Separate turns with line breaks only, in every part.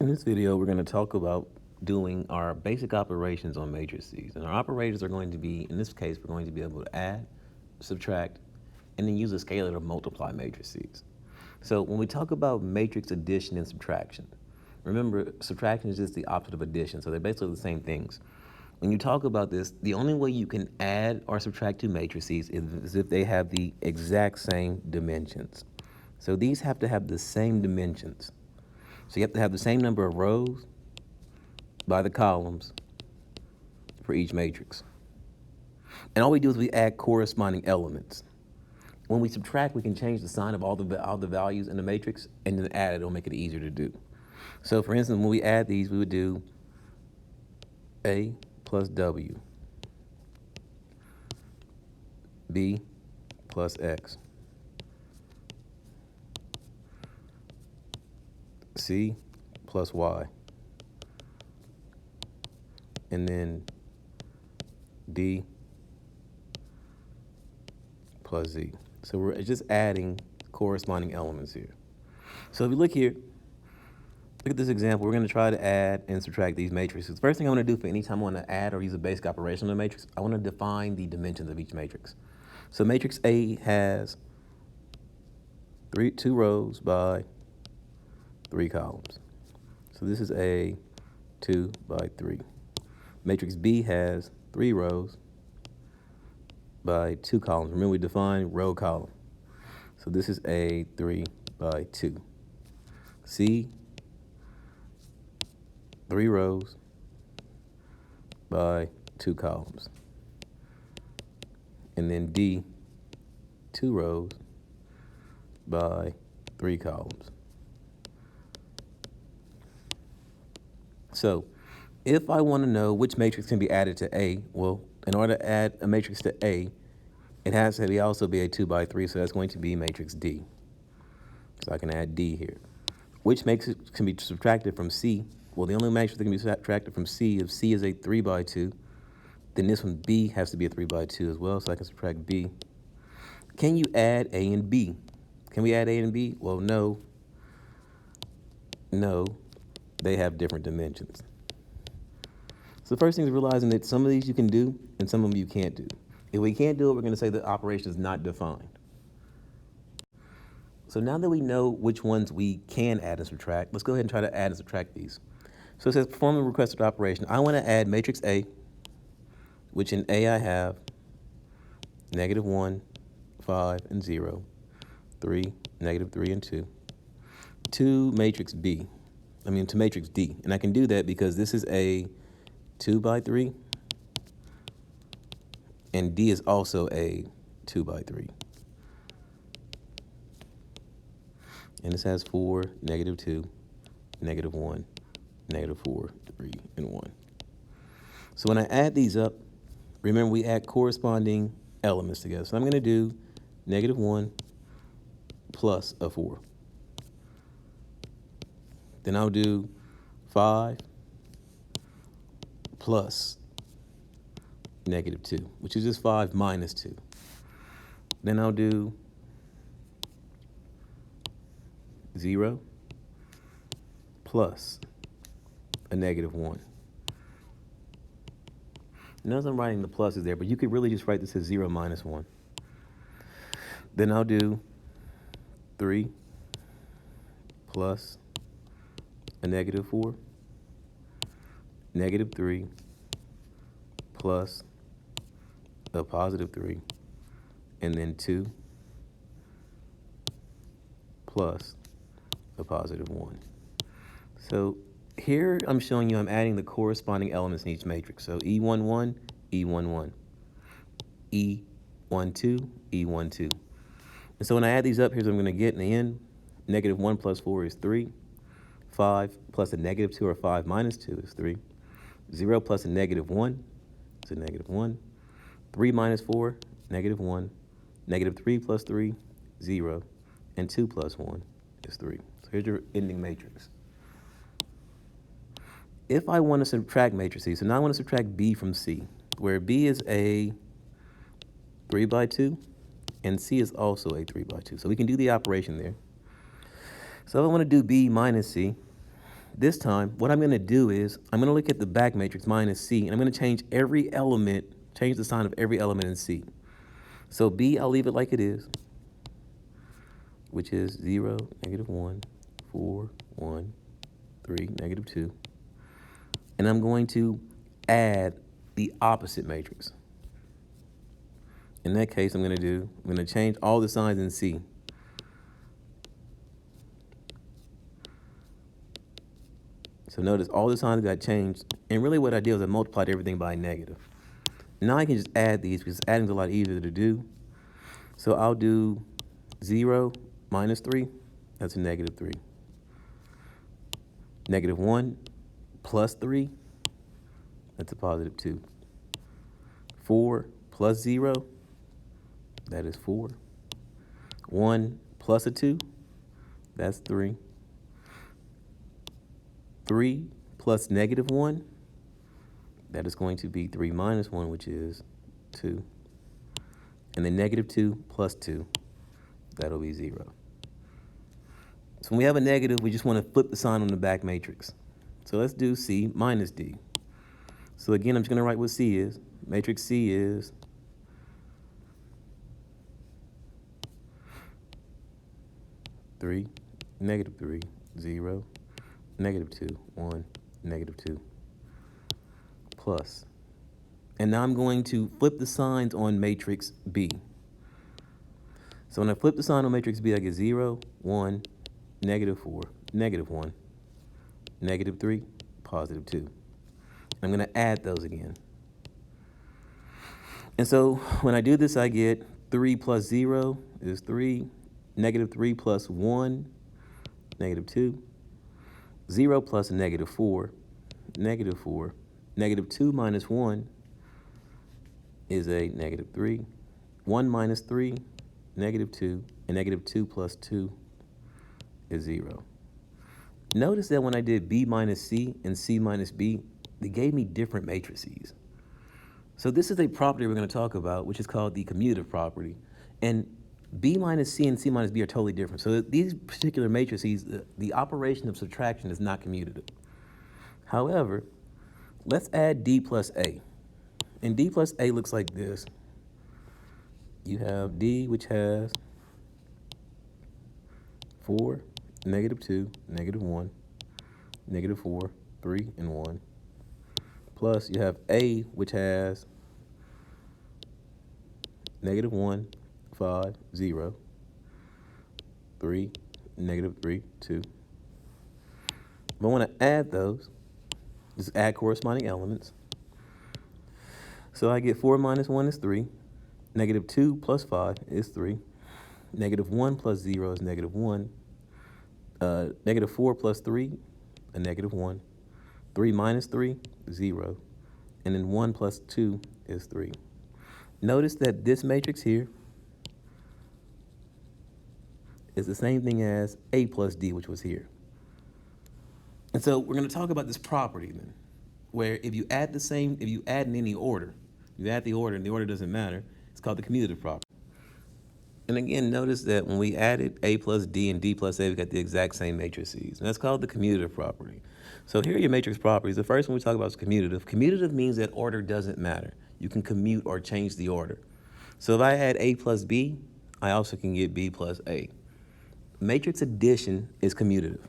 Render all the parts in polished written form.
In this video, we're going to talk about doing our basic operations on matrices. And our operators are going to be, in this case, we're going to be able to add, subtract, and then use a scalar to multiply matrices. So when we talk about matrix addition and subtraction, remember, subtraction is just the opposite of addition, so they're basically the same things. When you talk about this, the only way you can add or subtract two matrices is if they have the exact same dimensions. So these have to have the same dimensions. So you have to have the same number of rows by the columns for each matrix. And all we do is we add corresponding elements. When we subtract, we can change the sign of all the values in the matrix and then add it. It'll make it easier to do. So for instance, when we add these, we would do A plus W, B plus X, C plus Y, and then D plus Z. So we're just adding corresponding elements here. So if you look here, look at this example. We're going to try to add and subtract these matrices. First thing I want to do for any time I want to add or use a basic operation on a matrix, I want to define the dimensions of each matrix. So matrix A has two rows by 3 columns. So this is A 2 by 3. Matrix B has 3 rows by 2 columns. Remember, we defined row column. So this is A 3 by 2. C, 3 rows by 2 columns. And then D, 2 rows by 3 columns. So if I want to know which matrix can be added to A, well, in order to add a matrix to A, it has to also be a 2 by 3, so that's going to be matrix D. So I can add D here. Which matrix can be subtracted from C? Well, the only matrix that can be subtracted from C, if C is a 3 by 2, then this one B has to be a 3 by 2 as well, so I can subtract B. Can you add A and B? Can we add A and B? Well, no. No, they have different dimensions. So the first thing is realizing that some of these you can do and some of them you can't do. If we can't do it, we're going to say the operation is not defined. So now that we know which ones we can add and subtract, let's go ahead and try to add and subtract these. So it says perform a requested operation. I want to add matrix A, which in A I have -1, 5, and 0, 3, -3, and 2, to matrix B. To matrix D. And I can do that because this is a 2 by 3, and D is also a 2 by 3. And this has 4, -2, -1, -4, 3, and 1. So when I add these up, remember we add corresponding elements together. So I'm going to do -1 plus a 4. Then I'll do 5 plus -2, which is just 5 minus 2. Then I'll do 0 plus a -1. Notice I'm writing the pluses there, but you could really just write this as 0 minus 1. Then I'll do 3 plus a -4, -3 plus a +3, and then 2 plus a +1. So here I'm showing you I'm adding the corresponding elements in each matrix. So E11, E11, E12, E12. And so when I add these up, here's what I'm going to get in the end. -1 plus 4 is 3. 5 plus a -2, or 5 minus 2, is 3. 0 plus a -1 is a -1. 3 minus 4, -1. -3 plus 3, 0. And 2 plus 1 is 3. So here's your ending matrix. If I want to subtract matrices, so now I want to subtract B from C, where B is a 3 by 2, and C is also a 3 by 2. So we can do the operation there. So if I want to do B minus C, this time, what I'm going to do is I'm going to look at the back matrix minus C, and I'm going to change every element, change the sign of every element in C. So B, I'll leave it like it is, which is 0, -1, 4, 1, 3, -2. And I'm going to add the opposite matrix. In that case, I'm going to change all the signs in C. So notice all the signs got changed, and really what I did was I multiplied everything by negative. Now I can just add these because adding is a lot easier to do. So I'll do 0 minus 3, that's a -3. -1 plus 3, that's a +2. 4 plus 0, that is 4. 1 plus a 2, that's 3. 3 plus -1, that is going to be 3 minus 1, which is 2. And then -2 plus 2, that'll be 0. So when we have a negative, we just want to flip the sign on the back matrix. So let's do C minus D. So again, I'm just going to write what C is. Matrix C is 3, -3, 0, -2, 1, -2, plus. And now I'm going to flip the signs on matrix B. So when I flip the sign on matrix B, I get 0, 1, -4, -1, -3, +2. I'm going to add those again. And so when I do this, I get 3 plus 0 is 3, -3 plus 1, -2, 0 plus a -4, -4, -2 minus 1 is a -3, 1 minus 3, -2, and -2 plus 2 is 0. Notice that when I did B minus C and C minus B, they gave me different matrices. So this is a property we're going to talk about, which is called the commutative property. And B minus C and C minus B are totally different. So these particular matrices, the operation of subtraction is not commutative. However, let's add D plus A. And D plus A looks like this. You have D, which has 4, -2, -1, -4, 3, and 1. Plus you have A, which has -1, 5, 0, 3, -3, 2. If I want to add those, just add corresponding elements. So I get 4 minus 1 is 3. -2 plus 5 is 3. -1 plus 0 is -1. -4 plus 3, a -1. 3 minus 3, 0. And then 1 plus 2 is 3. Notice that this matrix here is the same thing as A plus D, which was here. And so we're going to talk about this property then, where if you add in any order, you add the order and the order doesn't matter, it's called the commutative property. And again, notice that when we added A plus D and D plus A, we got the exact same matrices. And that's called the commutative property. So here are your matrix properties. The first one we talk about is commutative. Commutative means that order doesn't matter. You can commute or change the order. So if I add A plus B, I also can get B plus A. Matrix addition is commutative.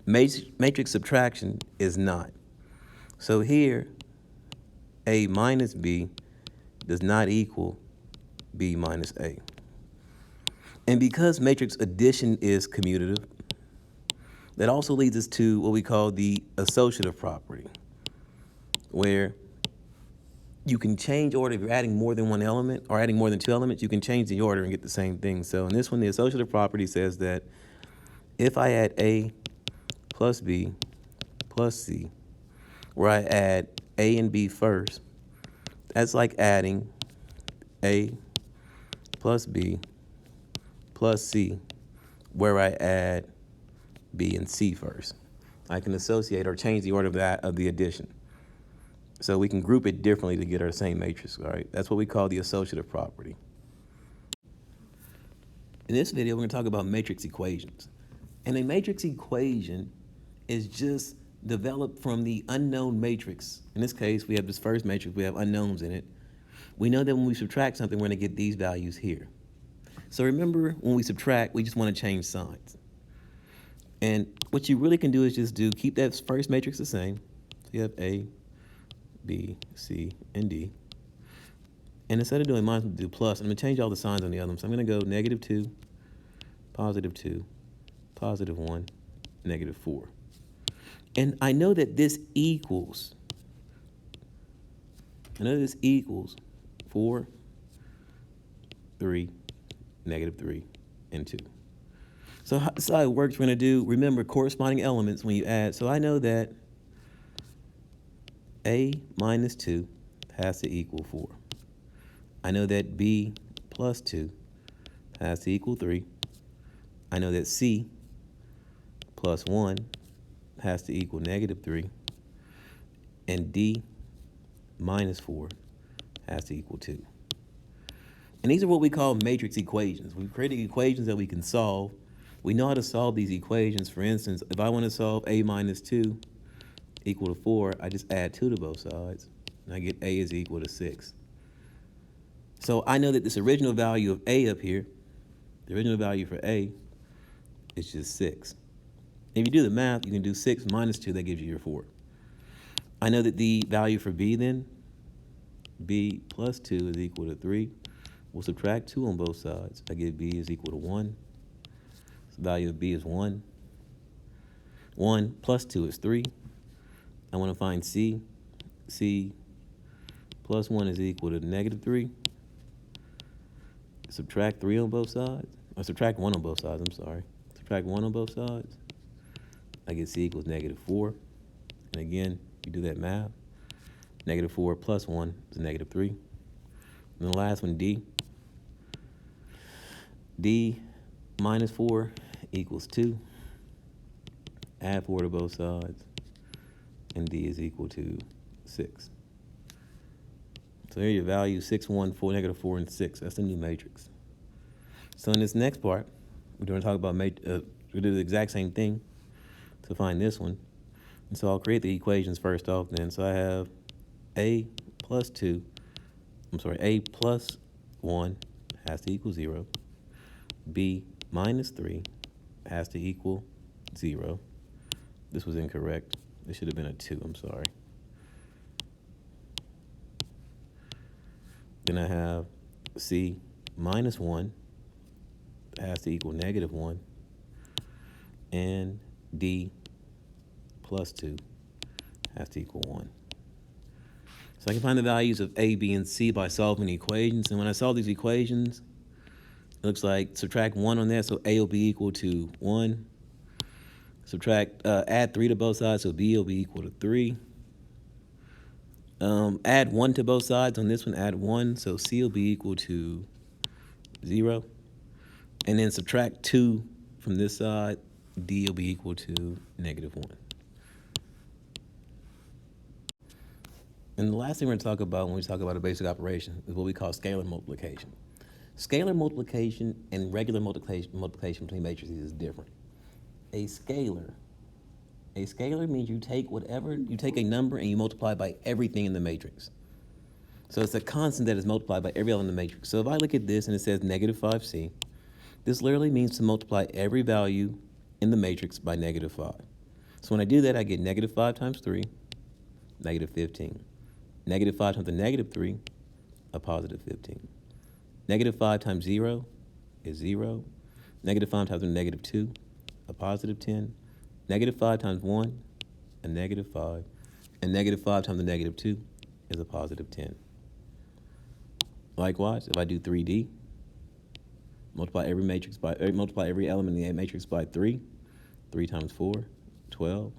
Matrix subtraction is not. So here, A minus B does not equal B minus A. And because matrix addition is commutative, that also leads us to what we call the associative property, where you can change order. If you're adding more than one element or adding more than two elements, you can change the order and get the same thing. So in this one, the associative property says that if I add A plus B plus C, where I add A and B first, that's like adding A plus B plus C, where I add B and C first. I can associate or change the order of the addition. So we can group it differently to get our same matrix, all right? That's what we call the associative property. In this video, we're going to talk about matrix equations. And a matrix equation is just developed from the unknown matrix. In this case, we have this first matrix, we have unknowns in it. We know that when we subtract something, we're going to get these values here. So remember, when we subtract, we just want to change signs. And what you really can do is just keep that first matrix the same. So you have A, B, C, and D. And instead of doing minus, we'll do plus. I'm going to change all the signs on the other one. So I'm going to go -2, +2, +1, -4. And I know that this equals, 4, 3, -3, and 2. So this is how it works. We're going to do, remember, corresponding elements when you add. So I know that A minus 2 has to equal 4. I know that B plus 2 has to equal 3. I know that C plus 1 has to equal -3. And D minus 4 has to equal 2. And these are what we call matrix equations. We've created equations that we can solve. We know how to solve these equations. For instance, if I want to solve A minus 2 equal to 4, I just add 2 to both sides, and I get A is equal to 6. So I know that this original value of A up here, the original value for A is just 6. If you do the math, you can do 6 minus 2, that gives you your 4. I know that the value for B then, B plus 2 is equal to 3. We'll subtract 2 on both sides. I get B is equal to 1. So the value of B is 1. 1 plus 2 is 3. I want to find C. C plus 1 is equal to -3. Subtract 3 on both sides. Or subtract 1 on both sides, I'm sorry. Subtract 1 on both sides. I get C equals -4. And again, you do that math. -4 plus 1 is -3. And the last one, D. D minus 4 equals 2. Add 4 to both sides. And D is equal to 6. So here are your values, 6, 1, 4, -4, and 6. That's the new matrix. So in this next part, we're going to talk about, we do the exact same thing to find this one. And so I'll create the equations first off then. So I have A plus 1 has to equal 0. B minus 3 has to equal 0. This was incorrect. This should have been a 2, I'm sorry. Then I have C minus 1 has to equal -1. And D plus 2 has to equal 1. So I can find the values of A, B, and C by solving the equations. And when I solve these equations, it looks like subtract 1 on that, so A will be equal to 1. Add 3 to both sides, so B will be equal to 3. Add 1 to both sides on this one, add 1, so C will be equal to 0. And then subtract 2 from this side, D will be equal to -1. And the last thing we're going to talk about when we talk about a basic operation is what we call scalar multiplication. Scalar multiplication and regular multiplication between matrices is different. A scalar means you take a number and you multiply by everything in the matrix. So it's a constant that is multiplied by every element in the matrix. So if I look at this and it says -5c, this literally means to multiply every value in the matrix by -5. So when I do that, I get -5 times 3, -15. -5 times the -3, a +15. -5 times 0 is 0. -5 times a -2, a +10. -5 times 1, a -5. And -5 times the -2 is a +10. Likewise, if I do 3D, multiply every element in the matrix by 3. 3 times 4, 12.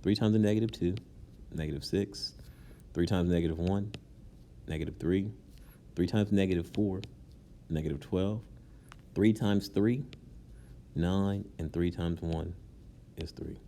3 times the -2, -6. 3 times -1, -3. 3 times -4, -12. 3 times 3, 9. And 3 times 1 is 3.